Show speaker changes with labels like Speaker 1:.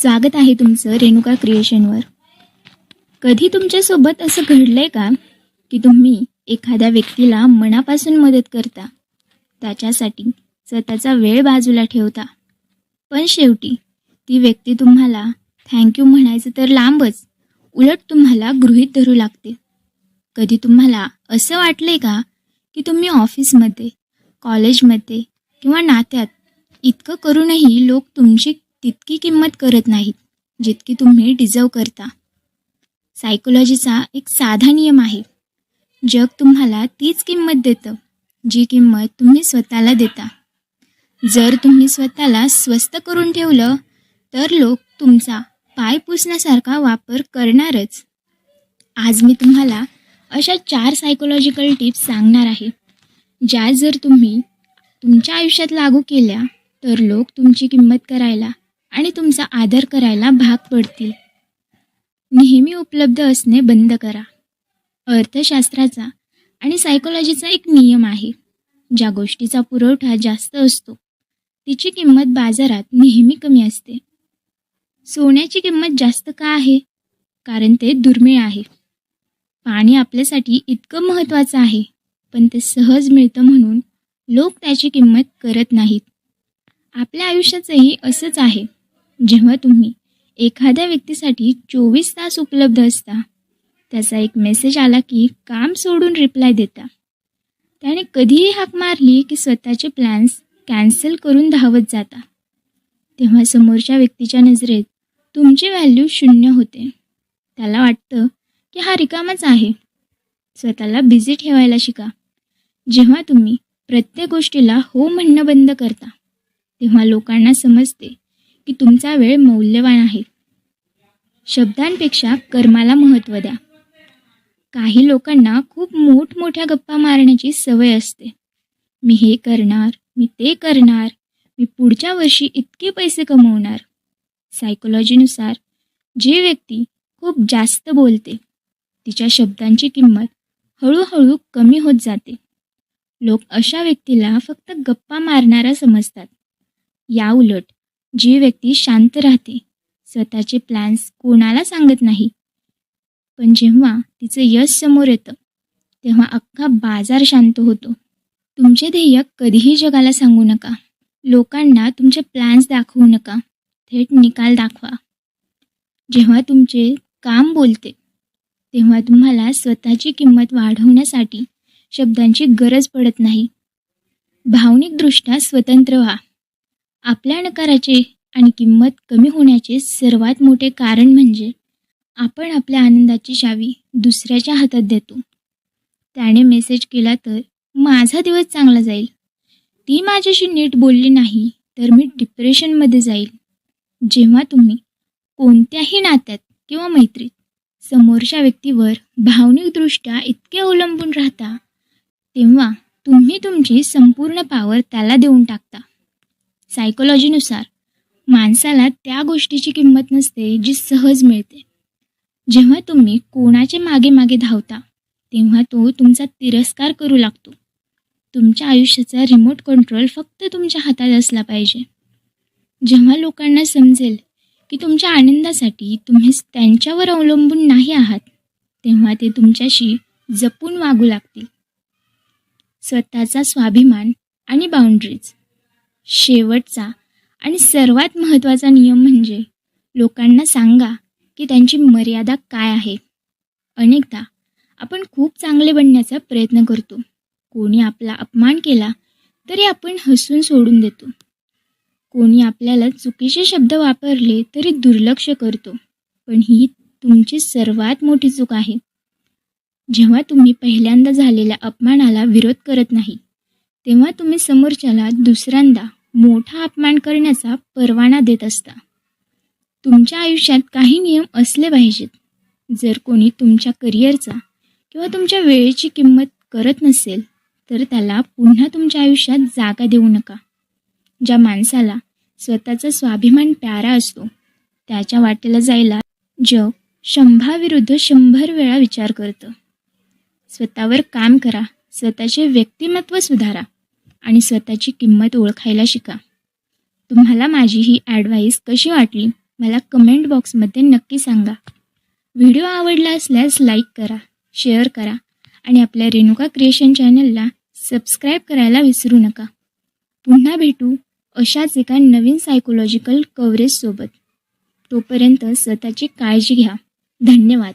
Speaker 1: स्वागत आहे तुमचं रेणुका क्रिएशनवर. कधी तुमच्यासोबत असं घडलंय का की तुम्ही एखाद्या व्यक्तीला मनापासून मदत करता, त्याच्यासाठी स्वतःचा वेळ बाजूला ठेवता, पण शेवटी ती व्यक्ती तुम्हाला थँक्यू म्हणायचं तर लांबच, उलट तुम्हाला गृहीत धरू लागते. कधी तुम्हाला असं वाटलंय का की तुम्ही ऑफिसमध्ये, कॉलेजमध्ये किंवा नात्यात इतकं करूनही लोक तुमची तितकी किंमत करत नाहीत जितकी तुम्ही डिझर्व करता? सायकोलॉजीचा एक साधा नियम आहे, जग तुम्हाला तीच किंमत देतं जी किंमत तुम्ही स्वतःला देता. जर तुम्ही स्वतःला स्वस्त करून ठेवलं तर लोक तुमचा पाय पुसण्यासारखा वापर करणारच. आज मी तुम्हाला अशा 4 सायकोलॉजिकल टिप्स सांगणार आहे, ज्या जर तुम्ही तुमच्या आयुष्यात लागू केल्या तर लोक तुमची किंमत करायला आणि तुमचा आदर करायला भाग पडतील. नेहमी उपलब्ध असणे बंद करा. अर्थशास्त्राचा आणि सायकोलॉजीचा एक नियम आहे, ज्या गोष्टीचा पुरवठा जास्त असतो तिची किंमत बाजारात नेहमी कमी असते. सोन्याची किंमत जास्त का आहे? कारण ते दुर्मिळ आहे. पाणी आपल्यासाठी इतकं महत्त्वाचं आहे, पण ते सहज मिळतं म्हणून लोक त्याची किंमत करत नाहीत. आपल्या आयुष्याचंही असंच आहे. जेव्हा तुम्ही एखाद्या व्यक्तीसाठी 24 तास उपलब्ध असता, त्याचा एक मेसेज आला की काम सोडून रिप्लाय देता, त्याने कधीही हाक मारली की स्वतःचे प्लॅन्स कॅन्सल करून धावत जाता, तेव्हा समोरच्या व्यक्तीच्या नजरेत तुमची व्हॅल्यू 0 होते. त्याला वाटतं की हा रिकामाच आहे. स्वतःला बिझी ठेवायला शिका. जेव्हा तुम्ही प्रत्येक गोष्टीला हो म्हणणं बंद करता, तेव्हा लोकांना समजते की तुमचा वेळ मौल्यवान आहे. शब्दांपेक्षा कर्माला महत्त्व द्या. काही लोकांना खूप मोठमोठ्या गप्पा मारण्याची सवय असते. मी हे करणार, मी ते करणार, मी पुढच्या वर्षी इतके पैसे कमवणार. सायकोलॉजीनुसार जी व्यक्ती खूप जास्त बोलते तिच्या शब्दांची किंमत हळूहळू कमी होत जाते. लोक अशा व्यक्तीला फक्त गप्पा मारणारा समजतात. याउलट जी व्यक्ती शांत राहते, स्वतःचे प्लॅन्स कोणाला सांगत नाही, पण जेव्हा तिचं यश समोर येतं तेव्हा अख्खा बाजार शांत होतो. तुमचे ध्येय कधीही जगाला सांगू नका. लोकांना तुमचे प्लॅन्स दाखवू नका, थेट निकाल दाखवा. जेव्हा तुमचे काम बोलते तेव्हा तुम्हाला स्वतःची किंमत वाढवण्यासाठी शब्दांची गरज पडत नाही. भावनिकदृष्ट्या स्वतंत्र व्हा. आपल्या नकाराचे आणि किंमत कमी होण्याचे सर्वात मोठे कारण म्हणजे आपण आपल्या आनंदाची चावी दुसऱ्याच्या हातात देतो. त्याने मेसेज केला तर माझा दिवस चांगला जाईल, ती माझ्याशी नीट बोलली नाही तर मी डिप्रेशनमध्ये जाईल. जेव्हा तुम्ही कोणत्याही नात्यात किंवा मैत्रीत समोरच्या व्यक्तीवर भावनिकदृष्ट्या इतके अवलंबून राहता, तेव्हा तुम्ही तुमची संपूर्ण पॉवर त्याला देऊन टाकता. सायकोलॉजीनुसार माणसाला त्या गोष्टीची किंमत नसते जी सहज मिळते. जेव्हा तुम्ही कोणाचे मागे मागे धावता तेव्हा तो तुमचा तिरस्कार करू लागतो. तुमच्या आयुष्याचा रिमोट कंट्रोल फक्त तुमच्या हातात असला पाहिजे. जेव्हा लोकांना समजेल की तुमच्या आनंदासाठी तुम्ही त्यांच्यावर अवलंबून नाही आहात, तेव्हा ते तुमच्याशी जपून वागू लागतील. स्वतःचा स्वाभिमान आणि बाउंड्रीज. शेवटचा आणि सर्वात महत्त्वाचा नियम म्हणजे लोकांना सांगा की त्यांची मर्यादा काय आहे. अनेकदा आपण खूप चांगले बनण्याचा प्रयत्न करतो. कोणी आपला अपमान केला तरी आपण हसून सोडून देतो. कोणी आपल्याला चुकीचे शब्द वापरले तरी दुर्लक्ष करतो. पण ही तुमची सर्वात मोठी चूक आहे. जेव्हा तुम्ही पहिल्यांदा झालेल्या अपमानाला विरोध करत नाही, तेव्हा तुम्ही समोरच्याला दुसऱ्यांदा मोठा अपमान करण्याचा परवाना देत असता. तुमच्या आयुष्यात काही नियम असले पाहिजेत. जर कोणी तुमच्या करिअरचा किंवा तुमच्या वेळेची किंमत करत नसेल तर त्याला पुन्हा तुमच्या आयुष्यात जागा देऊ नका. ज्या माणसाला स्वतःचा स्वाभिमान प्यारा असतो त्याच्या वाटेला जायला जग 100 विरुद्ध 100 वेळा विचार करतं. स्वतःवर काम करा, स्वतःचे व्यक्तिमत्व सुधारा आणि स्वतःची किंमत ओळखायला शिका. तुम्हाला माझी ही ॲडवाईस कशी वाटली मला कमेंट बॉक्समध्ये नक्की सांगा. व्हिडिओ आवडला असल्यास लाईक करा, शेअर करा आणि आपल्या रेणुका क्रिएशन चॅनलला सबस्क्राईब करायला विसरू नका. पुन्हा भेटू अशाच एका नवीन सायकोलॉजिकल कव्हरेजसोबत. तोपर्यंत स्वतःची काळजी घ्या. धन्यवाद.